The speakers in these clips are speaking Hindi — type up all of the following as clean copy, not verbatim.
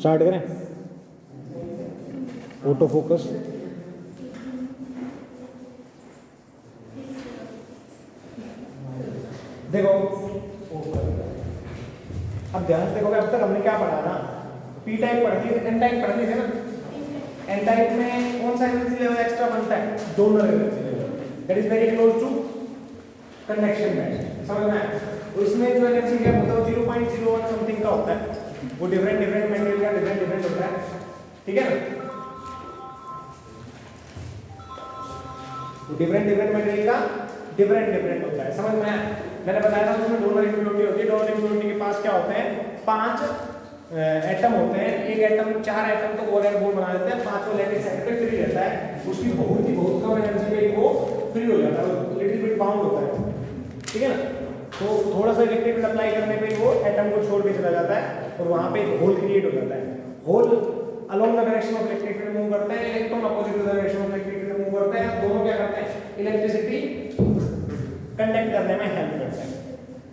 स्टार्ट करें। Auto focus. देखो अब ध्यान से देखोगे, अब तक हमने क्या पढ़ा ना, पी टाइप पढ़ ली, एन टाइप पढ़ ली थी ना। एन टाइप में कौन सा एनर्जी लेवल एक्स्ट्रा बनता है? Donor energy level, that is very close to conduction band. समझ में आया? तो इसमें जो एनर्जी गैप होता है 0.01 समथिंग का होता है, वो डिफरेंट डिफरेंट मटेरियल का डिफरेंट होता है, ठीक है ना? डिफरेंट मटेरियल का डिफरेंट होता है। समझ में आया? मैंने बताया था उसमें डोनर इम्प्योरिटी होती है। डोनर इम्प्योरिटी के पास क्या होते हैं? 5 एटम होते हैं। एक एटम 4 एटम तो कोवैलेंट बॉन्ड बना देते हैं, 5वां लैटिस साइड पे फ्री रहता है, उसकी बहुत कम एनर्जी पे वो फ्री हो जाता है, लिटिल बिट बाउंड होता है, ठीक है ना? तो थोड़ा सा इलेक्ट्रिक फील्ड अप्लाई करने पे वो एटम को छोड़ के चला जाता है और वहां पे एक होल क्रिएट हो जाता है। Hole along the direction of electric field move करते हैं, electron opposite direction of electric field move करते हैं। दोनों क्या करते हैं? इलेक्ट्रिसिटी कंडक्ट करने में हेल्प करते हैं।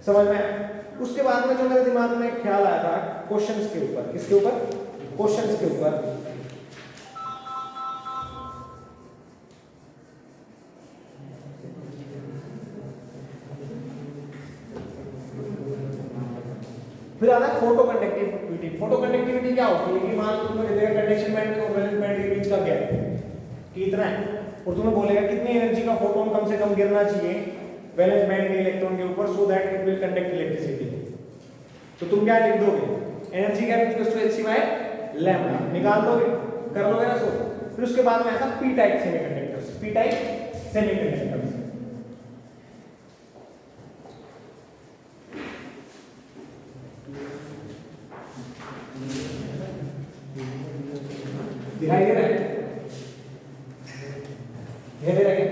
समझ में? उसके बाद में जो मेरे दिमाग में एक ख्याल आया था क्वेश्चंस के ऊपर। किसके ऊपर? क्वेश्चंस के ऊपर। फिर आता है फोटो कंडक्टिविटी। फोटो कंडक्टिविटी क्या होती है कि मान लो तुम्हें दे देगा कंडक्शन बैंड और वैलेंस बैंड के बीच का गैप कितना है, और तुम्हें बोलेगा कितनी एनर्जी का फोटोन कम से कम गिरना चाहिए वैलेंस बैंड के इलेक्ट्रॉन के ऊपर so that it will conduct electricity. तो तुम क्या लिख दोगे? Energy gap equals to hc by lambda निकाल दोगे, कर लोगे ना? सो फिर उसके बाद में आता P type semiconductors. P type semiconductors दिखाई दे रहा है? दे रहा है?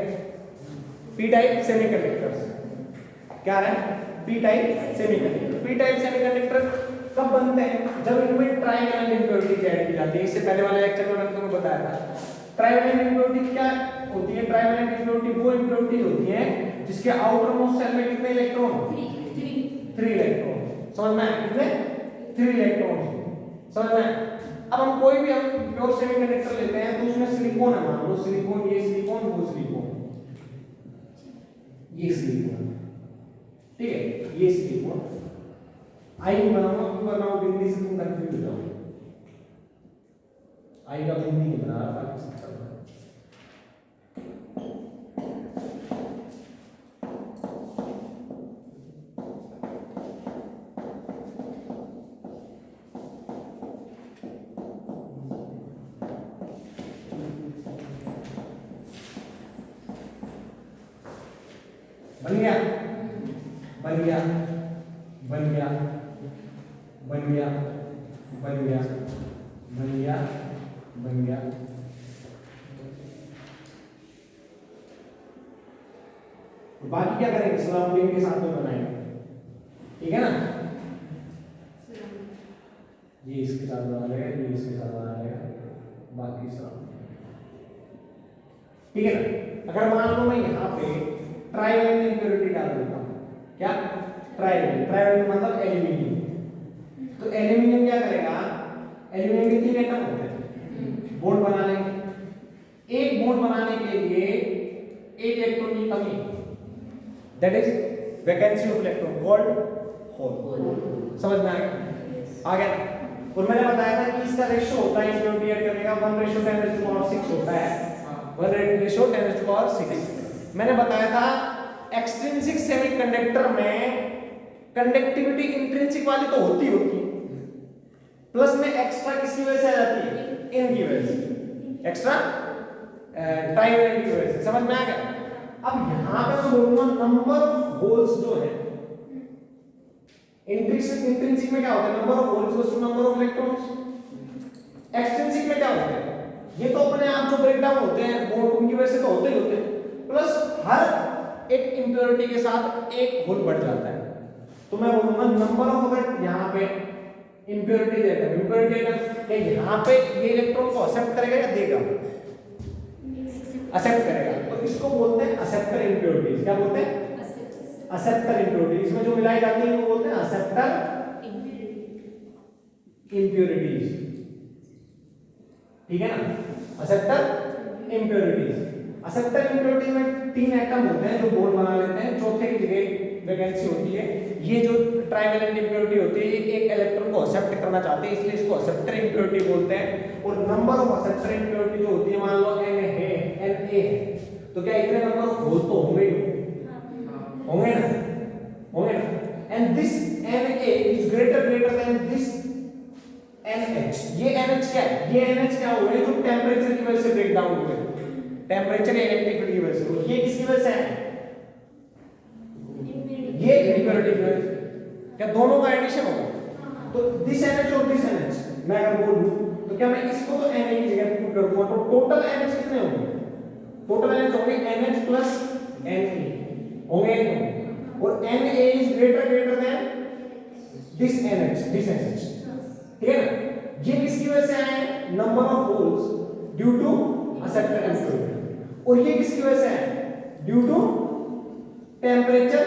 पी टाइप सेमीकंडक्टर्स क्या है? P type semiconductor. P type semiconductor कब बनते हैं? जब इनमें ट्राइवेलेंट इम्प्योरिटीज ऐड की जाती है। इससे पहले वाले लेक्चर में मैंने तुम्हें बताया था ट्राइवेलेंट इम्प्योरिटी क्या होती है। ट्राइवेलेंट इम्प्योरिटी वो इम्प्योरिटी होती है जिसके आउटर मोस्ट सेल में कितने इलेक्ट्रॉन? 3 इलेक्ट्रॉन। समझ में आया? कितने? 3 इलेक्ट्रॉन। समझ में आया? अब हम कोई भी हम प्योर सेमीकंडक्टर लेते हैं तो उसमें सिलिकॉन है, मान लो सिलिकॉन, ये सिलिकॉन, वो सिलिकॉन, ये सिलिकॉन, ठीक है? ये सिलिकॉन आई बनाऊंगा, क्यों बनाऊं? बिंदी से तुम कंफ्यूज हो जाओगे। आई का बिंदी नहीं बना रहा, बाकी सब कर रहा। बन गया, बन गया, बन गया, बन गया, बन गया, बन गया, बन गया। बाकी क्या करेंगे? सराउंडिंग के साथ में बनाएंगे, ठीक है ना? ये इसके साथ बना लेगा, ये इसके साथ बना लेगा, बाकी सराउंडिंग, ठीक है ना? अगर मान लो मैं यहाँ पे ट्राइवेलेंट इम्प्योरिटी डाल देता हूँ, क्या? ट्राइवेलेंट मतलब एल्यूमिनियम। तो एल्यूमिनियम क्या करेगा? एल्यूमिनियम के 3 एटम होते हैं, बॉन्ड बना लेंगे। एक बॉन्ड बनाने के लिए एक इलेक्ट्रॉन की कमी, that is vacancy of electron called hole. समझ में आ गया? और मैंने बताया था कि इसका रेशियो होता है इम्प्योरिटी ऐड करने का 1:10⁻6 होता है। 1:10⁻6। मैंने बताया था एक्सट्रिंसिक सेमीकंडक्टर में कंडक्टिविटी इंट्रिंसिक वाली तो होती प्लस में एक्स्ट्रा किसकी वजह से आ जाती है? इनकी वजह से, एक्स्ट्रा ट्राइवेलेंट की वजह से। समझ में आ गया? अब यहां पे मैं बोलूंगा नंबर ऑफ होल्स जो है इंट्रिंसिक में क्या होता है? Number of holes equals to number of electrons. Extrinsic में क्या होता है? ये तो अपने आप जो ब्रेकडाउन होते हैं वो उनकी वजह से तो होते ही होते हैं, प्लस हर एक इंप्योरिटी के साथ एक होल बढ़ जाता है। तो मैं बोलूंगा नंबर ऑफ, अगर यहाँ पे इंप्योरिटी देता है, इंप्योरिटी क्या यहाँ पे ये इलेक्ट्रॉन को एक्सेप्ट करेगा या देगा? एक्सेप्ट करेगा, तो इसको बोलते हैं एक्सेप्टर इंप्योरिटीज। क्या बोलते हैं? Acceptor impurities. इसमें जो मिलाई जाती है वो बोलते हैं एक्सेप्टर इंप्योरिटीज। ठीक है ना। एक्सेप्टर इम्प्योरिटीज, एक्सेप्टर इम्प्योरिटी में 3 एटम होते हैं जो बॉन्ड बना लेते हैं, चौथे की जगह वैकेंसी होती है। ये जो ट्राइवेलेंट इम्प्योरिटी होती है ये एक इलेक्ट्रॉन को एक्सेप्ट करना चाहते हैं, इसलिए इसको एक्सेप्टर इम्प्योरिटी बोलते हैं। और नंबर ऑफ एक्सेप्टर इम्प्योरिटी जो होती है, मान लो n है, Na है, तो क्या इतने नंबर ऑफ होल तो होंगे ही होंगे ना, होंगे ना। And this Na is greater then this NH। ये NH क्या है, ये NH क्या हुए जो टेंपरेचर की वजह से ब्रेक डाउन हुए, टेंपरेचर इलेक्ट्रिसिटी की वजह से। और ये किसकी वजह से है, ये इम्प्योरिटी की वजह से। क्या दोनों का एडिशन होगा, तो दिस NH और दिस NH मैं अगर बोलूं तो क्या मैं इसको तो Na की जगह पुट कर दूंगा, तो टोटल NH कितने होंगे, टोटल NH होंगे NH प्लस Na होंगे, और Na is greater then this NH, ठीक है ना। ये किसकी वजह से आए, number of holes due to acceptor impurity. और ये किसकी वजह से आए, ड्यू टू टेंपरेचर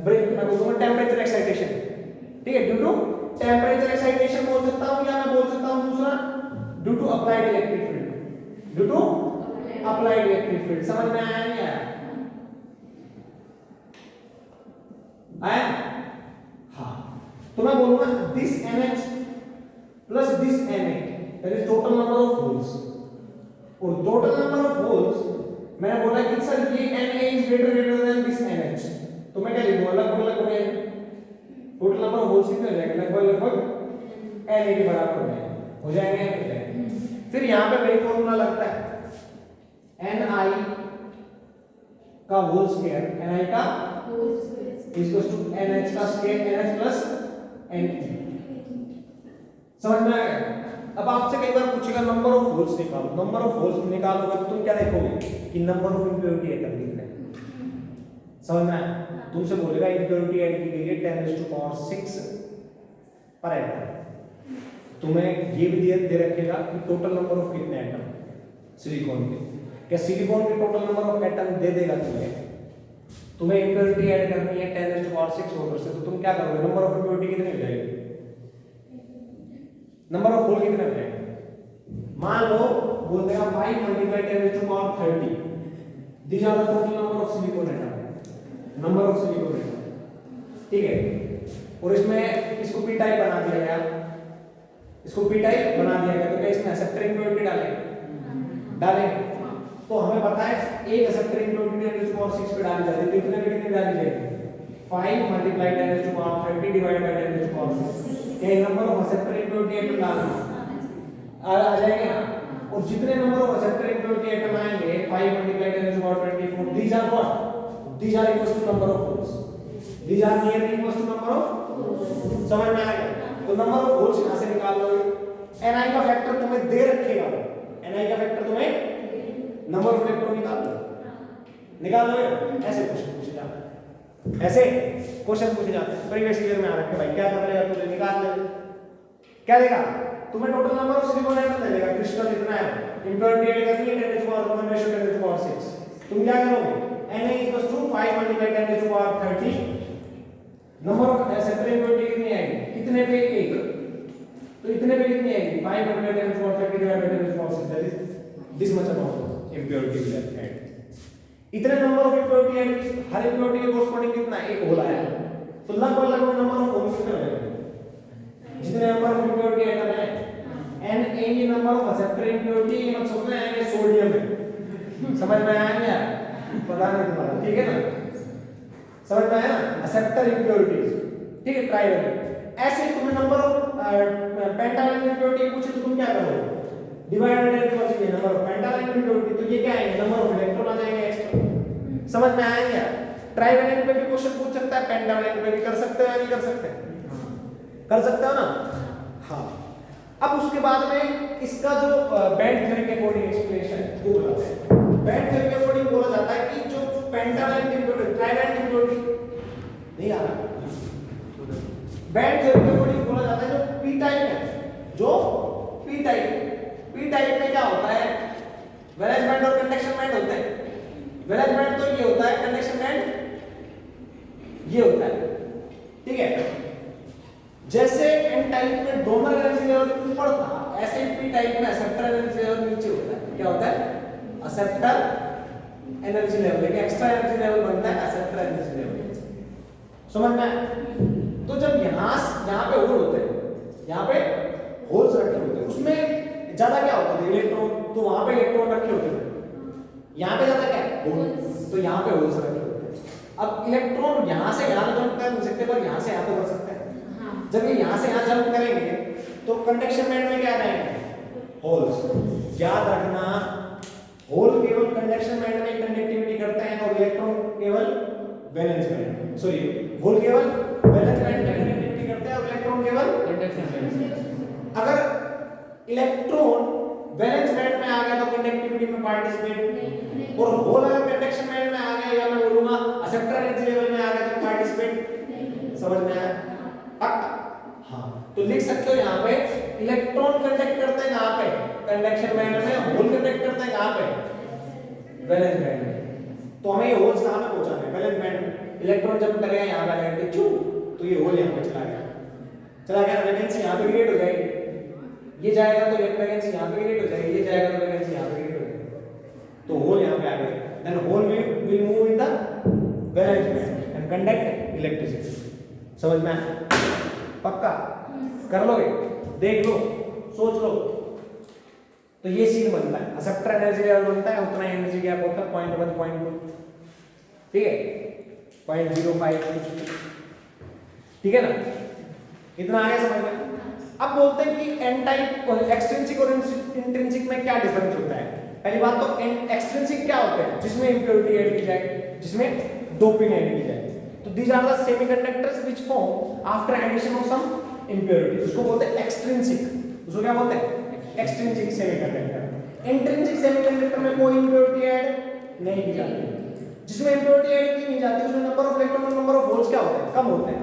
ब्रेक, मैं बोलूंगा टेंपरेचर एक्साइटेशन, ठीक है। ड्यू टू टेंपरेचर एक्साइटेशन बोल सकता हूं, या मैं बोल सकता हूं दूसरा due to applied electric field, due to applied electric field. समझ में आया नहीं आया, आया। हाँ, तो मैं बोलूंगा this NH plus this Na, that is total number of holes. और टोटल नंबर ऑफ होल्स मैंने बोला कि सर ये Na is greater then this NH, तो मैं क्या लिखूंगा, लगभग टोटल नंबर ऑफ होल्स कितने हो जाएंगे, लगभग Na के बराबर हो जाएंगे। फिर यहाँ पे वही फॉर्मूला लगता है, Ni का होल स्क्वायर, Ni का इक्वल्स टू NH का स्क्वायर, NH प्लस Ne। समझ में आया। अब आपसे कई बार पूछेगा नंबर ऑफ होल्स निकालो, नंबर ऑफ होल्स निकालोगे तो तुम क्या देखोगे कि नंबर ऑफ इम्प्योरिटी एटम दिख रहे हैं। समझ में आया, तुमसे बोलेगा इम्प्योरिटी ऐड की गई है 10⁻⁶ पर एटम, तुम्हें ये भी दे रखेगा कि टोटल नंबर ऑफ कितने एटम सिलिकॉन के। क्या सिलिकॉन के टोटल नंबर ऑफ एटम दे देगा तुम्हें इम्प्योरिटी ऐड करनी है 10⁻⁶ ऑर्डर से, तो तुम क्या करोगे, नंबर ऑफ इम्प्योरिटी कितनी हो जाएगी, नंबर ऑफ होल कितने हो जाएंगे। मान लो बोल देगा 5 × 10⁻30, this are the total number of silicon atom, number of silicon atom, ठीक है। और इसमें इसको p टाइप बना दिया गया, इसको p टाइप बना दिया गया, तो क्या इसमें एक्सेप्टर इम्प्योरिटी डालेंगे। तो हमें पता है एक एक्सेप्टर इम्प्योरिटी 10⁻⁶ पे डाली जाती है, तो इतने पे कितनी डाली जाएगी, 5 × 10⁻30 डिवाइड बाय 10⁻⁶। ये number of acceptor impurity atom डालना आ जाएगा। और जितने number of acceptor impurity atom आएंगे 5 × 10⁻24, these are what, these are equals to number of holes, these are nearly equals to number of, समझ में आएगा। तो नंबर ऑफ होल्स यहां से निकाल लो। Ni का फैक्टर तुम्हें दे रखेगा, Ni का फैक्टर तुम्हें नंबर ऑफ इलेक्ट्रॉन निकाल लो। ऐसे क्वेश्चन पूछे जाते हैं, ऐसे क्वेश्चन पूछे जाते हैं। प्रीवियस ईयर में आ रखे भाई, क्या कर लेगा तुझे, निकाल ले, क्या देगा तुम्हें, total number of silicon atom दे देगा, क्रिस्टल इतना है, इम्प्योरिटी ऐड करनी है 10⁻⁴ तुम क्या करोगे, Na = 5 × 10⁻30, number of acceptor impurity कितनी आएगी, इतने पे 1, तो इतने पे कितनी आएगी, 5 × 10⁻30 divide by 10⁻⁶, that is this much amount impurity will add. इतने नंबर ऑफ इम्प्योरिटी ऐड, हर इम्प्योरिटी के कोरस्पॉन्डिंग कितना, एक होल आया, तो लगभग नंबर ऑफ होल कितने हो जाएंगे, जितने नंबर ऑफ इम्प्योरिटी एटम है। Na ये नंबर ऑफ एक्सेप्टर इम्प्योरिटी, ये मत सोचना है सोडियम है, समझ में आया क्या, पता नहीं तुम्हारा, ठीक है ना, समझ में आया ना, एक्सेप्टर इम्प्योरिटीज, ठीक है, ट्राइवेलेंट। ऐसे तुम्हें नंबर ऑफ पेंटावेलेंट इम्प्योरिटी पूछे तो तुम क्या करोगे, divide by 10⁻⁶ number of pentavalent impurity, तो ये क्या आएंगे, नंबर ऑफ इलेक्ट्रॉन आ जाएंगे एक्स्ट्रा। समझ में आया क्या, ट्राइवेलेंट पे भी क्वेश्चन पूछ सकता है, पेंटावेलेंट पे भी कर सकते हो या नहीं कर सकते, कर सकते हो ना। हाँ, अब उसके बाद में इसका जो बैंड थ्योरी के अकॉर्डिंग एक्सप्लेनेशन वो बोला है, बैंड थ्योरी के अकॉर्डिंग बोला जाता है कि जो पेंटावेलेंट इम्प्योरिटी, ट्राइवेलेंट इम्प्योरिटी नहीं आ रहा, बैंड थ्योरी के अकॉर्डिंग बोला जाता है जो p टाइप है, जो p टाइप में क्या होता है, वैलेंस बैंड और कंडक्शन बैंड होते हैं। वैलेंस बैंड तो ये होता है, कंडक्शन बैंड ये होता है, ठीक है। जैसे n टाइप में डोनर एनर्जी लेवल ऊपर था, ऐसे पी टाइप में एक्सेप्टर एनर्जी लेवल नीचे होता है, क्या होता है एक्सेप्टर एनर्जी लेवल, लेकिन एक्स्ट्रा एनर्जी लेवल बनता है एक्सेप्टर एनर्जी लेवल, समझ में। तो जब यहाँ पे होल होते हैं, यहाँ पे होल्स रखे होते हैं, उसमें ज्यादा क्या होता है इलेक्ट्रॉन, तो वहां पे इलेक्ट्रॉन रखे होते हैं, यहाँ पे ज्यादा क्या है होल्स, तो यहाँ पे होल्स रखे होते हैं। अब इलेक्ट्रॉन यहाँ से यहाँ जंप कर नहीं सकते, पर यहाँ से यहाँ तो कर सकते हैं। जब ये यहाँ से यहाँ जंप करेंगे तो कंडक्शन बैंड में क्या आ जाएंगे होल्स। याद रखना होल केवल कंडक्शन बैंड में कंडक्टिविटी करते हैं और इलेक्ट्रॉन केवल वैलेंस बैंड, सॉरी होल केवल वैलेंस बैंड में कंडक्टिविटी करते हैं और इलेक्ट्रॉन केवल कंडक्शन बैंड। अगर इलेक्ट्रॉन वैलेंस बैंड में आ गया तो कंडक्टिविटी में पार्टिसिपेट, और होल अगर कंडक्शन बैंड में आ गया या मैं बोलूंगा एक्सेप्टर एनर्जी लेवल में आ गया तो पार्टिसिपेट। समझ में आया पक्का? हाँ, तो लिख सकते हो यहाँ पे इलेक्ट्रॉन कंडक्ट करते हैं कहाँ पे कंडक्शन बैंड में, होल कंडक्ट करते हैं कहाँ पे वैलेंस बैंड में। तो हमें ये होल्स कहाँ पे पहुंचाने हैं वैलेंस बैंड में। इलेक्ट्रॉन जब करेगा यहाँ पे आएगा चू, तो ये होल यहाँ पे चला गया, वैलेंसी यहाँ पे क्रिएट हो जाएगी, ये जाएगा तो वैलेंसी यहाँ पे क्रिएट हो जाएगी, ये जाएगा तो वैलेंसी यहाँ पे क्रिएट हो जाएगी, तो होल यहाँ पे आ गया। Then hole will move in the valence band and conduct electricity. समझ में आया पक्का? कर लोगे, देख लो, सोच लो। तो ये सीन बनता है, एक्सेप्टर एनर्जी लेवल बनता है, उतना एनर्जी गैप होता है 0.1 0.2, ठीक है 0.05, ठीक है ना, इतना आ गया समझ में। अब बोलते हैं कि एन टाइप एक्सट्रिंसिक और इंट्रिंसिक में क्या डिफरेंस होता है। पहली बात तो एक्सट्रिंसिक क्या होते हैं, जिसमें इंप्योरिटी ऐड की जाए, जिसमें डोपिंग ऐड की जाए। तो these are the semiconductors which form after addition of some impurity, उसको बोलते हैं एक्सट्रिंसिक। उसको क्या बोलते हैं एक्सट्रिंसिक सेमीकंडक्टर। इंट्रिंसिक सेमीकंडक्टर में कोई इंप्योरिटी ऐड नहीं की जाती। जिसमें इंप्योरिटी ऐड की नहीं जाती उसमें नंबर ऑफ इलेक्ट्रॉन और नंबर ऑफ होल्स क्या होते हैं, कम होते हैं,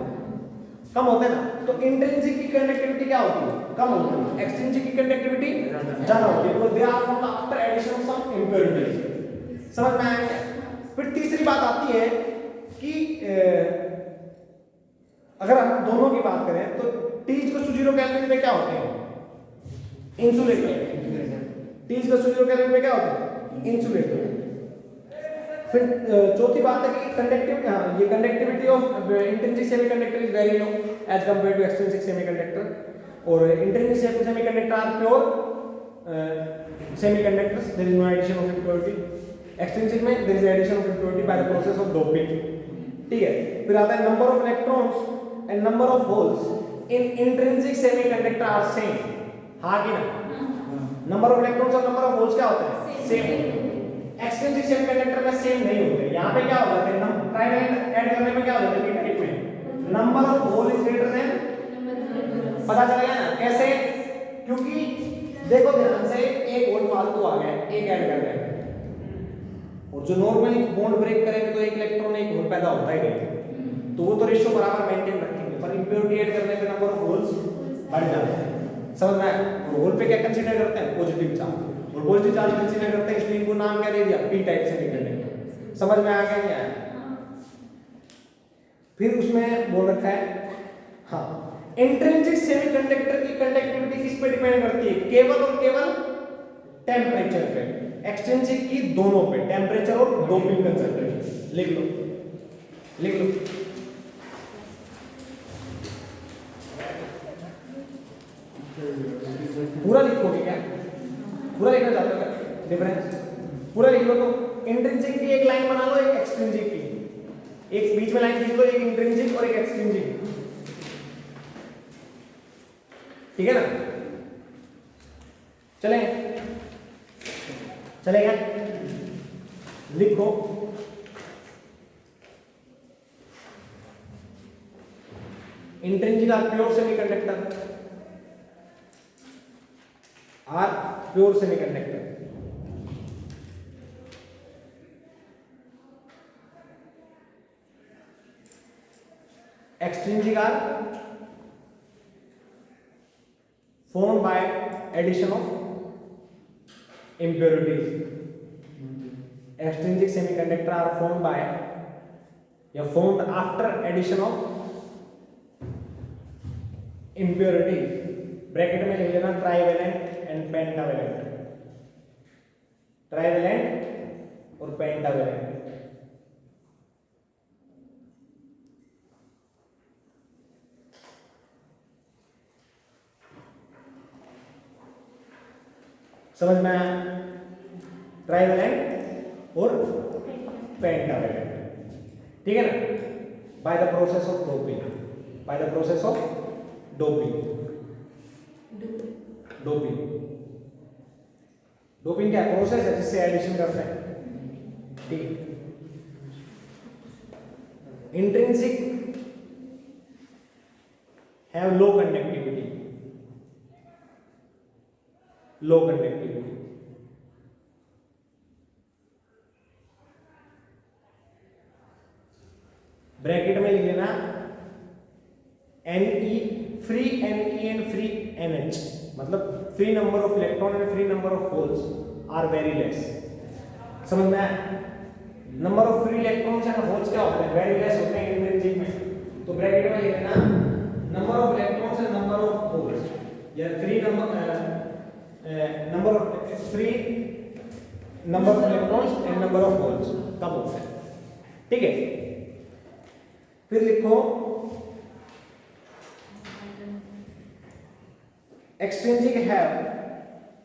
कम होते हैं ना। तो इंट्रिंसिक की कंडक्टिविटी क्या होती है, कम होती है, एक्सट्रिंसिक की कंडक्टिविटी ज्यादा होती है, because they are formed after addition of some impurities. समझ में आया? फिर तीसरी बात आती है कि अगर हम दोनों की बात करें तो T=0 केल्विन पे क्या होते हैं इंसुलेटर, T=0 केल्विन पे क्या होते हैं इंसुलेटर। फिर चौथी बात है कि कंडक्टिविटी, हाँ ये conductivity of intrinsic semiconductor is very low as compared to extrinsic semiconductor, और intrinsic semiconductor are pure semiconductors, there is no addition of impurity. Extrinsic में there is addition of impurity by the process of doping, ठीक है। फिर आता है number of electrons and number of holes in intrinsic semiconductor are same, हाँ कि ना, नंबर ऑफ इलेक्ट्रॉन्स और नंबर ऑफ होल्स क्या होते हैं सेम। एक्सट्रिंसिक सेमीकंडक्टर में सेम नहीं होते, यहाँ पे क्या हो जाता है ट्राइड ऐड करने में क्या हो जाता है टाइप में number of hole is greater than, पता चल गया ना कैसे, क्योंकि देखो ध्यान से एक होल फालतू आ गया, एक ऐड कर गए, और जो नॉर्मली बॉन्ड ब्रेक करेंगे तो एक इलेक्ट्रॉन एक होल पैदा होता ही नहीं, तो वो तो रेशियो बराबर मेंटेन रखेंगे, पर इंप्योरिटी ऐड करने पे नंबर ऑफ होल्स बढ़ जाते हैं। समझ में आया? होल पे क्या कंसीडर करते हैं पॉजिटिव चार्ज, और पॉजिटिव चार्ज कंसीडर करते हैं, इसलिए इनको नाम क्या दे दिया पी टाइप सेमीकंडक्टर। समझ में आ गया नहीं आया? फिर उसमें बोल रखा है हाँ इंट्रिंसिक सेमीकंडक्टर की कंडक्टिविटी किस पे डिपेंड करती है, केवल और केवल टेम्परेचर पे। एक्सट्रिंसिक की दोनों पे, टेम्परेचर और डोपिंग कंसंट्रेशन। लिख लो, लिख लो। पूरा लिखोगे क्या, पूरा लिखना चाहते हो डिफरेंस, पूरा लिख लो। तो इंट्रिंसिक की एक लाइन बना लो, एक एक्सट्रिंसिक की, एक बीच में लाइन लिख लो, एक इंट्रिंसिक और एक एक्सट्रिंसिक, ठीक है ना। चले चलेगा, लिखो intrinsic are pure semiconductor, are pure semiconductor, extrinsic are formed by addition of impurities. Extrinsic semiconductor are formed by formed after addition of impurities. Bracket में लिख लेना ट्राइवेलेंट एंड पेंटावेलेंट, ट्राइवेलेंट और पेंटावेलेंट। समझ में आया? ट्राइवेलेंट और पेंटावेलेंट, ठीक है ना? By the process of doping, by the process of doping. Doping, doping क्या प्रोसेस है जिससे एडिशन करते हैं, ठीक। Intrinsic have low conductivity, low conductivity. Bracket में लिख लेना Ne, free Ne and free NH, मतलब free number of electron and free number of holes are very less. समझ में आया? Number of free electrons and holes क्या होते हैं? वेरी लेस होते हैं इंट्रिंसिक में। तो ब्रैकेट में लिख लेना number of electrons and number of holes, या free number of free number of electrons and number of holes कब होता है, ठीक है। फिर लिखो extrinsic have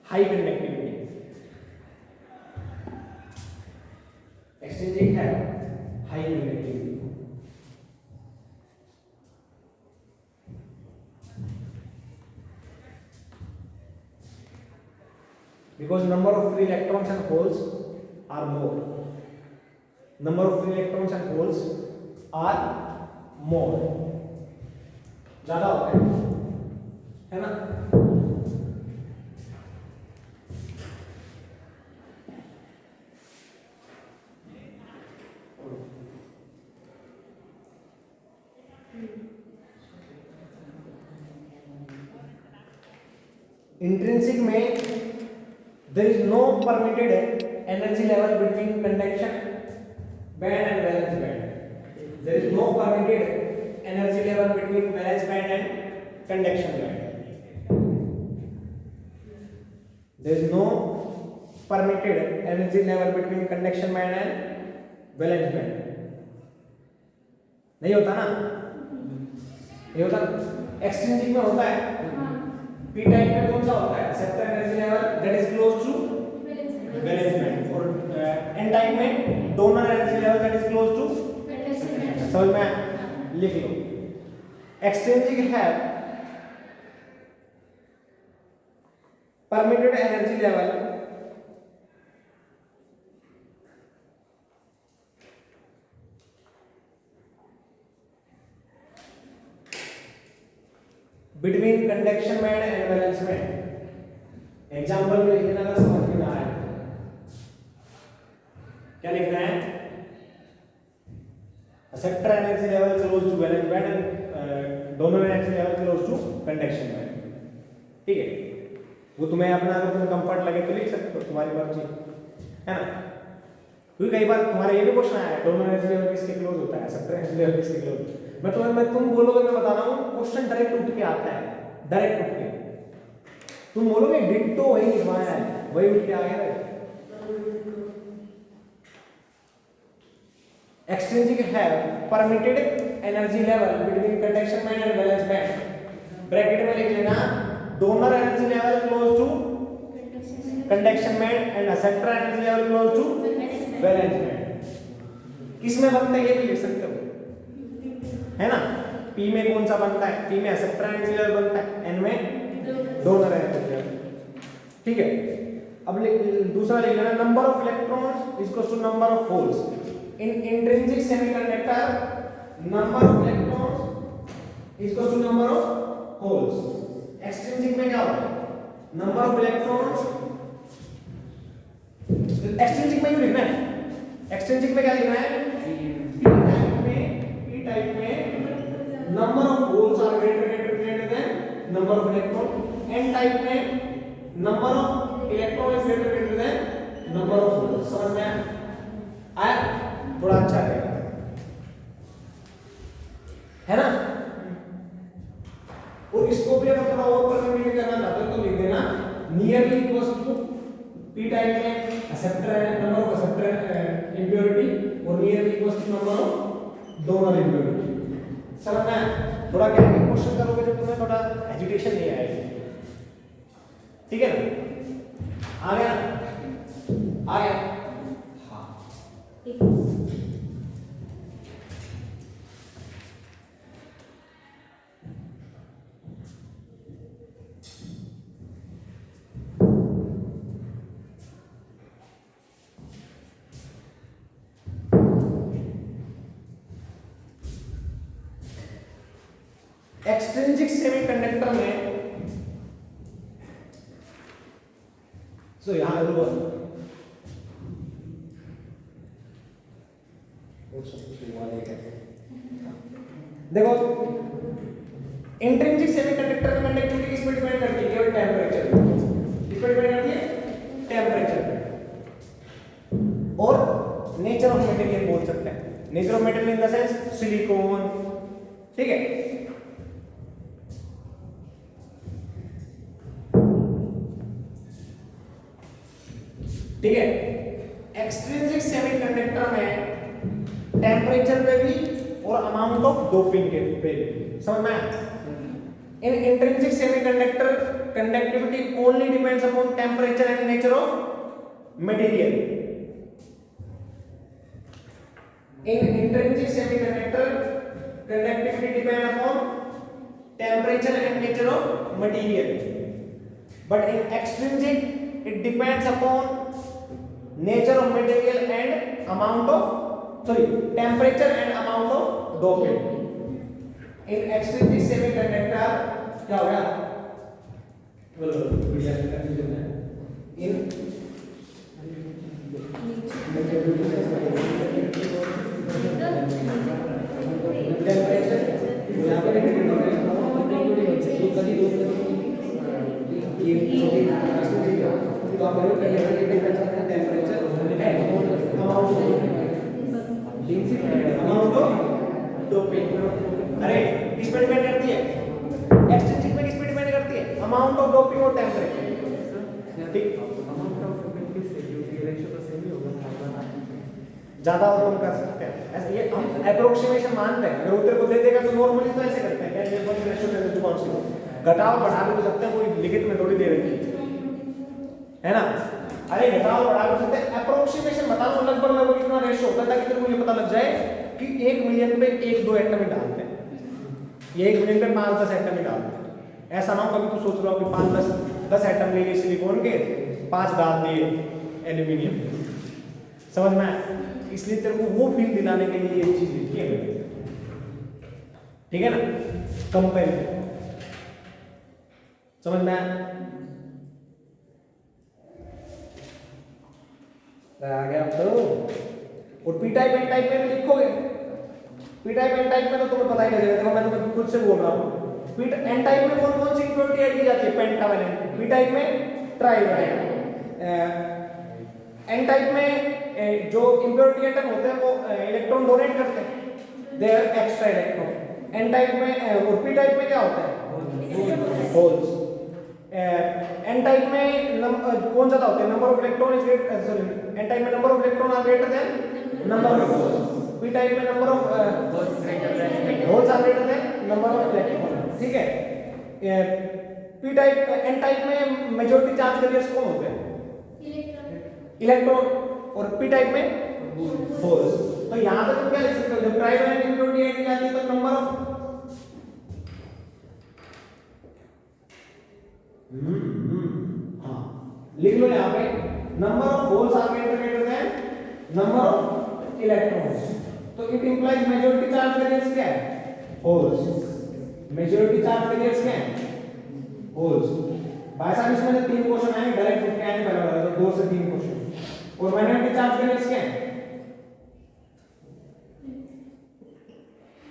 high conductivity, extrinsic have high conductivity. Because number of free electrons and holes are more, number of free electrons and holes are more, ज्यादा होते हैं, है ना? इंट्रिंसिक में there is no permitted energy level between conduction band and valence band, there is no permitted energy level between valence band and conduction band, there is no permitted energy level between conduction band and valence band, नहीं होता ना, नहीं होता। एक्सट्रिंसिक में होता है, पी टाइप में कौन सा होता है? Acceptor energy level that is close to valence band, और एन टाइप में donor energy level that is close to, समझ में? लिख लो extrinsic have permitted energy level between conduction band and valence band. Example में लिखना अगर समझ में ना आए, क्या लिखना है? Acceptor energy level close to valence band and donor energy level close to conduction band, ठीक है। वो तुम्हें अपना अगर तुम्हें कंफर्ट लगे तो लिख सकते हो, तुम्हारी मर्जी है ना। क्योंकि कई बार तुम्हारा ये भी क्वेश्चन आया है डोनर एनर्जी लेवल किसके क्लोज होता है, एक्सेप्टर एनर्जी लेवल किसके क्लोज। मैं तुम बोलोगे, मैं बता रहा हूँ क्वेश्चन डायरेक्ट उठ के आता है, डायरेक्ट उठ के तुम बोलोगे डिट्टो वही लिखवाया है, वही उठ के आ गया है। Extrinsic have permitted energy level between conduction band and valence band, bracket में लिख लेना donor energy level close to conduction band and acceptor energy level close to valence band. किसमें बनता है ये भी लिख सकते हो, है ना। P में कौन सा बनता है? P में एक्सेप्टर एनर्जी लेवल बनता है, N में डोनर एनर्जी लेवल, ठीक है। अब दूसरा लिख लेना number of electrons is equal to number of holes in intrinsic semiconductor, number of electrons is equal to number of holes. Extrinsic में क्या होता है? नंबर ऑफ इलेक्ट्रॉन्स, एक्सट्रिंसिक में क्यों लिखना है? एक्सट्रिंसिक में क्या लिखना है? P टाइप में number of holes are greater than number of electron, N type में number of electron is greater than number of holes. समझ में आया? थोड़ा अच्छा रहेगा, है ना। और इसको भी अगर थोड़ा और परफेक्ट इक्वेशन नहीं आएगी। ठीक है ना, आ गया आ गया। हाँ एक्सट्रिंसिक सेमीकंडक्टर में यहां देखो इंट्रिंसिक सेमीकंडक्टर में कंडक्टिविटी किस पर डिपेंड करती है? केवल टेंपरेचर। किस पर डिपेंड करती है? टेंपरेचर पे। और नेचर ऑफ मटेरियल बोल सकते हैं। Nature of material in the sense silicon. ठीक है, ठीक है। एक्सट्रिंसिक सेमीकंडक्टर में टेंपरेचर पे भी और अमाउंट ऑफ डोपिंग के पे भी, समझ में आया? In intrinsic semiconductor conductivity only depends upon temperature and nature of material. In intrinsic semiconductor conductivity depend upon temperature and nature of material, but in extrinsic it depends upon nature of material and amount of temperature and amount of doping. In extrinsic semiconductor क्या हो गया? बोलो बढ़िया कंफ्यूजन है। इन टेम्परेचर यहाँ पर अरे किस पे डिपेंड करती है? एक्सट्रिंसिक में किस पे डिपेंड करती है? अमाउंट ऑफ डोपिंग और टेंपरेचर। ठीक, ज्यादा और कम कर सकते हैं ऐसे, ये हम अप्रोक्सीमेशन मानते हैं। अगर उत्तर को दे देगा तो नॉर्मली तो ऐसे करते हैं, क्या ये वन रेशियो दे दे कौन सी घटाव बढ़ा भी सकते हैं, कोई लिखित में थोड़ी दे रखी है ना। अरे घटाव बढ़ा भी सकते हैं, अप्रोक्सीमेशन बता दो लगभग कितना रेशियो होता है ताकि तेरे को ये पता लग जाए कि 1 मिलियन पे 1-2 एटम ही डालते हैं, ये 1 मिलियन पे 5-10 एटम ही डालते हैं। ऐसा ना हो कभी तू सोच रहा हो कि 5-10 एटम ले लिए सिलिकॉन के, 5 डाल दिए एल्यूमिनियम, समझ में आया? इसलिए तेरे को वो फील दिलाने के लिए ये चीज लिखी है, ठीक है ना, कंपेरिजन, समझ में आया? आ गया अब तो। और पी टाइप एन टाइप में भी लिखोगे, पी टाइप एन टाइप में तो तुम्हें पता ही नहीं चलेगा। देखो मैं तुम्हें खुद से बोल रहा हूँ, पी एन टाइप में कौन कौन सी इम्प्योरिटी ऐड की जाती है? पेंटावैलेंट। पी टाइप में ट्राइवैलेंट। एन टाइप में जो इम्प्योरिटी एटम होते हैं वो इलेक्ट्रॉन डोनेट करते हैं, they are extra electron. N type में और पी टाइप में क्या होता है? होल्स। एन टाइप में कौन ज्यादा होते हैं? Number of electron is greater, sorry, N type में number of electron are greater than number of holes. P type में number of holes are greater than number of electron, ठीक है। पी टाइप एन टाइप में मेजॉरिटी चार्ज कैरियर्स कौन होते हैं? इलेक्ट्रॉन। और पी टाइप में होल्स। तो यहां पे तुम क्या लिख सकते हो? जब ट्राइवैलेंट इम्प्योरिटी ऐड की जाती है तो नंबर ऑफ हाँ लिख लो यहाँ पे, number of holes are greater than number of electrons. तो it implies majority charge carriers क्या है? होल्स। मेजॉरिटी चार्ज कैरियर्स क्या है? होल्स। भाई साहब इसमें से 3 क्वेश्चन आए डायरेक्ट उठ के आने पहले, तो 2 से 3 क्वेश्चन। और माइनॉरिटी चार्ज कैरियर्स क्या है?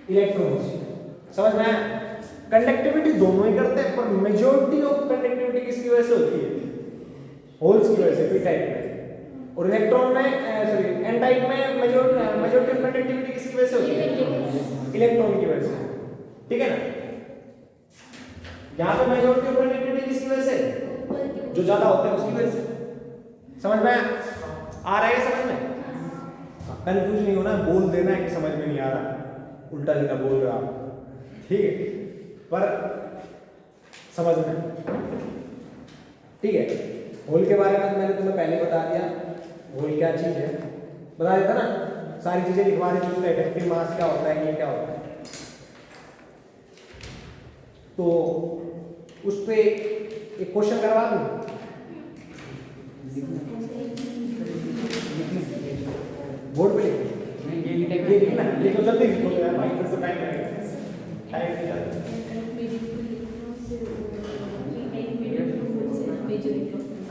इलेक्ट्रॉन्स। समझ में आया? कंडक्टिविटी दोनों ही करते हैं, पर मेजॉरिटी ऑफ कंडक्टिविटी किसकी वजह से होती है? होल्स की वजह से, पी टाइप में। और इलेक्ट्रॉन में सॉरी एन टाइप में मेजॉरिटी ऑफ कंडक्टिविटी किसकी वजह से होती है? इलेक्ट्रॉन की वजह से, ठीक है ना। यहां पे मेजॉरिटी ऑफ कंडक्टिविटी किसकी वजह से? जो ज्यादा होते हैं उसकी वजह से। समझ में आ रहा है? समझ में कंफ्यूज नहीं होना, बोल देना है कि समझ में नहीं आ रहा, उल्टा सीधा बोल रहे हो आप, ठीक है। पर समझ में? ठीक है, होल के बारे में मैंने तुम्हें पहले बता दिया, होल क्या चीज है बता देता ना, सारी चीजें लिखवा दी, उसका इफेक्टिव मास क्या होता है, ये क्या होता है। तो उस पे एक क्वेश्चन करवा दूं, बोर्ड पे ये लिखना, लिखो जल्दी लिखो यार भाई, फिर से टाइम लगेगा, टाइम नहीं जाता।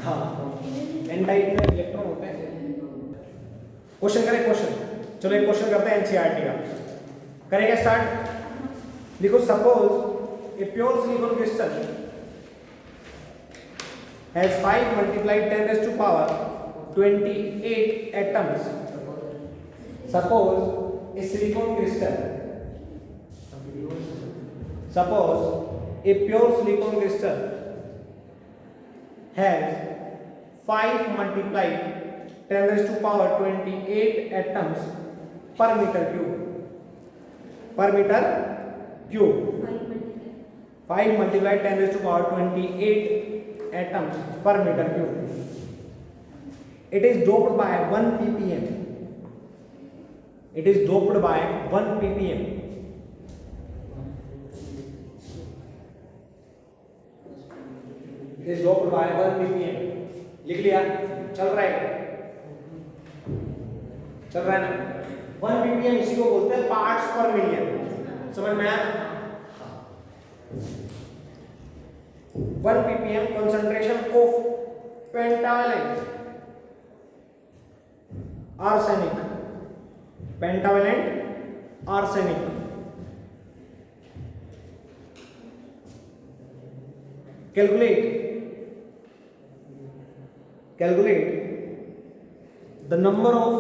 हाँ, एन टाइप में इलेक्ट्रॉन होते हैं। क्वेश्चन करें, क्वेश्चन, चलो एक क्वेश्चन करते हैं एनसीईआरटी का, करेंगे स्टार्ट। लिखो, suppose a pure silicon crystal has 5 multiplied 10 raised to power 28 atoms. Suppose a silicon crystal, suppose a pure silicon crystal has 5 multiplied 10 raised to power 28 atoms per meter cube. Per meter cube. 5 multiplied 10 raised to power 28 atoms per meter cube. It is doped by 1 ppm. It is doped by 1 ppm. It is doped by 1 ppm. लिख लिया, चल रहा है, चल रहा है ना। 1 ppm इसी को बोलते हैं पार्ट्स पर मिलियन, समझ में आया? 1 ppm concentration of pentavalent arsenic, pentavalent arsenic, calculate the number of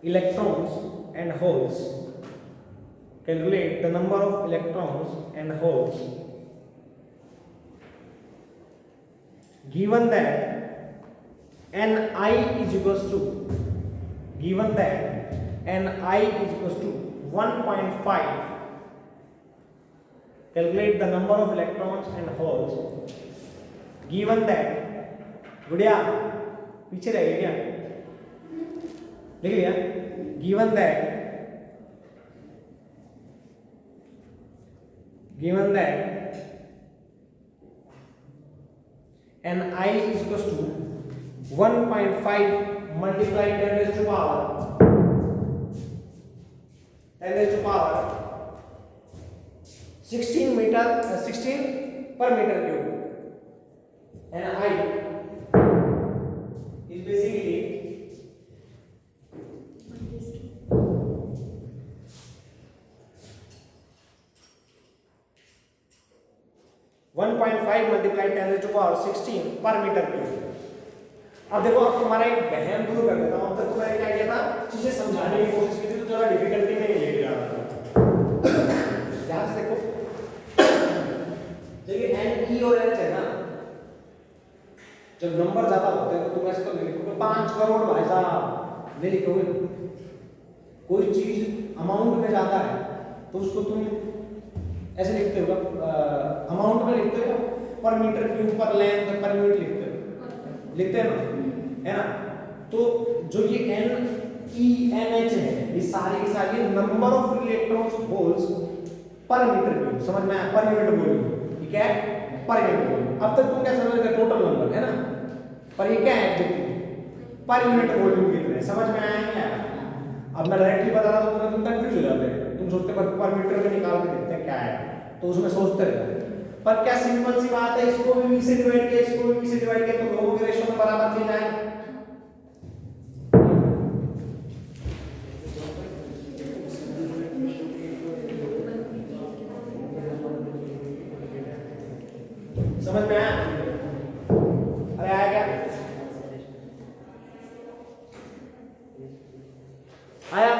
electrons and holes. Calculate the number of electrons and holes given that Ni is equals to, given that Ni is equals to 1.5. Calculate the number of electrons and holes given that, गुड़िया पीछे रह गई क्या, लिख लिया, given that Ni is equals to 1.5 multiplied 10 raised to power 16 per meter cube. Ni is basically 1.5 multiplied 10 raised to power 16 per meter cube. अब देखो, अब तुम्हारा एक बहन दूर कर देता हूं। अब तक तुम्हारे क्या किया था, चीजें समझाने की कोशिश की थी, तो थोड़ा डिफिकल्टी में ले लिया ध्यान से देखो। देखिए एन ई और एच है ना, जब नंबर ज्यादा होते हैं तो तुम ऐसे तो नहीं लिखोगे 5 करोड़ भाई साहब, नहीं लिखोगे। कोई चीज अमाउंट में ज्यादा है तो उसको तुम ऐसे लिखते हो, अमाउंट में लिखते हो, पर मीटर क्यूब, पर लेंथ, पर यूनिट लिखते हैं ना, है ना। तो जो ये एन ई एन एच है, ये सारी की सारी नंबर ऑफ इलेक्ट्रॉन्स होल्स पर मीटर क्यूब, समझ में आया? पर यूनिट वॉल्यूम, ये क्या है? Per unit volume. अब तक तुम क्या समझ रहे थे, टोटल नंबर है ना, पर ये क्या है एडजेक्टिव, पर यूनिट वॉल्यूम लिख रहे हैं, समझ में आया क्या? अब मैं डायरेक्टली बता रहा हूं तो तुम कंफ्यूज हो जाते हैं, तुम सोचते पर मीटर में निकाल के देखते हैं क्या है, तो उसमें सोचते रहते हैं। पर क्या सिंपल सी बात है, इसको भी v से डिवाइड किया, इसको भी v से डिवाइड किया, तो दोनों के रेशियो में बराबर चीज आए। समझ में आया? अरे आया क्या? आया?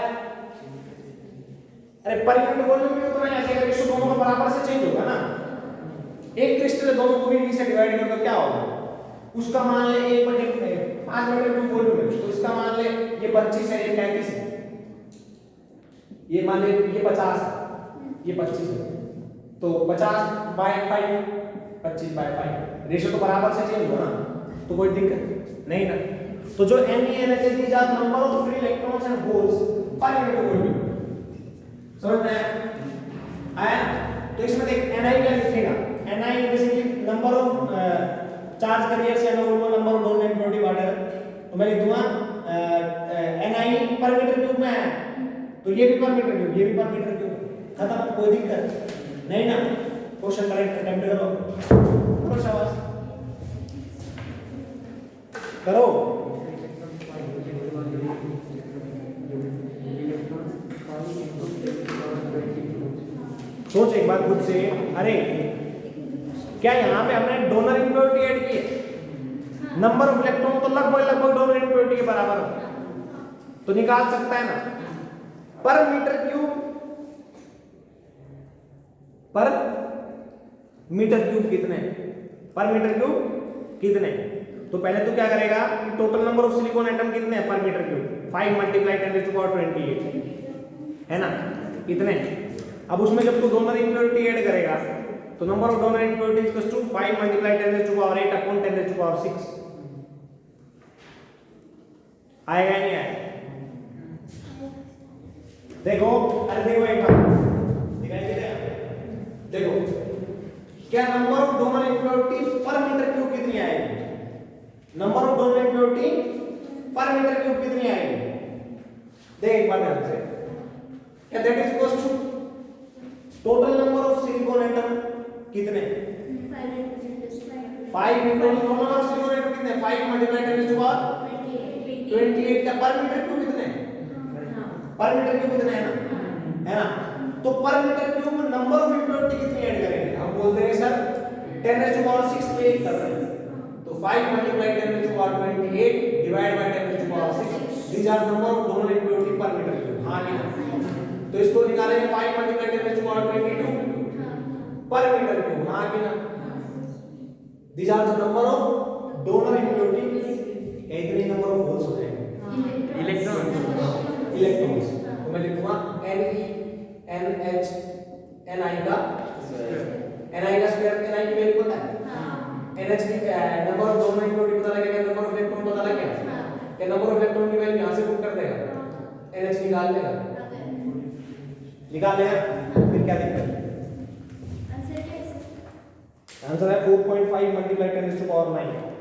अरे पर यूनिट वॉल्यूम भी उतना ही आएगा, रेशियो दोनों का बराबर से चेंज होगा ना। एक क्रिस्टल दोनों को भी v से डिवाइड कर दो, क्या होगा? उसका मान ले 1/5 5 मीटर क्यूब वॉल्यूम है, तो इसका मान ले ये 25 है, ये 35 है, ये मान ले ये 50 है, ये 25 है, तो 50/5, 25/5 रेशियो तो बराबर से चेंज होगा ना, तो कोई दिक्कत नहीं ना। तो जो NeNH these are number of free electrons and holes per unit volume, समझ में आया? तो इसमें देख Ni क्या लिखेगा, Ni जैसे कि नंबर ऑफ चार्ज कैरियर्स या number of donor impurity water, तो मैं लिख दूंगा Ni पर मीटर क्यूब में है, तो ये भी पर मीटर क्यूब, ये भी पर मीटर क्यूब, खत्म, कोई दिक्कत नहीं ना। क्वेश्चन करेक्ट अटेम्प्ट करो शाबाश करो। सोच एक बार खुद से, अरे क्या यहाँ पे हमने डोनर इम्प्योरिटी ऐड की है? नंबर ऑफ इलेक्ट्रॉन तो लगभग डोनर इम्प्योरिटी के बराबर हो, तो निकाल सकता है ना। पर मीटर क्यूब कितने, पर मीटर क्यूब कितने, तो पहले तो क्या करेगा कि total number of silicon atom कितने हैं पर मीटर क्यूब, 5 × 10⁻28 है ना, इतने। अब उसमें जब तू डोनर इम्प्योरिटी ऐड करेगा तो number of donor impurity equals to 5 × 10⁸ upon 10⁶ आएगा नहीं आएगा? देखो, अरे देखो एक बार दिखाई दे रहा है, देखो क्या number of donor impurity per meter cube कितनी आएगी, number of donor impurity per meter cube कितनी आएगी, देख एक बार ध्यान से, क्या that is equals to total number of silicon atom कितने, 5 total number of silicon atom कितने, 5 × 10⁻28 का पर मीटर क्यूब कितने, पर मीटर क्यूब कितने है ना, तो पर मीटर क्यूब में नंबर ऑफ इम्प्योरिटी कितनी ऐड करेंगे, हम बोलते हैं सर 10⁻6 पे कर रहे हैं, तो 5 × 10⁻28 divide by 10⁻6 these are number of donor impurity per meter cube, हाँ कि ना, तो इसको निकालेंगे 5 × 10⁻22 पर मीटर क्यूब, हाँ कि ना, these are the number of donor impurity, इतने नंबर ऑफ होल्स हो जाएंगे, इलेक्ट्रॉन्स, तो मैं लिखूंगा NeNH Ni का स्क्वायर, Ni की वैल्यू पता है, NH की नंबर ऑफ डोनर इम्प्योरिटी पता लग गया, नंबर ऑफ इलेक्ट्रॉन पता लग गया, क्या नंबर ऑफ इलेक्ट्रॉन की वैल्यू यहां से पुट कर देगा, NH निकाल लेगा, फिर क्या दिक्कत है? आंसर है 4.5 × 10⁻9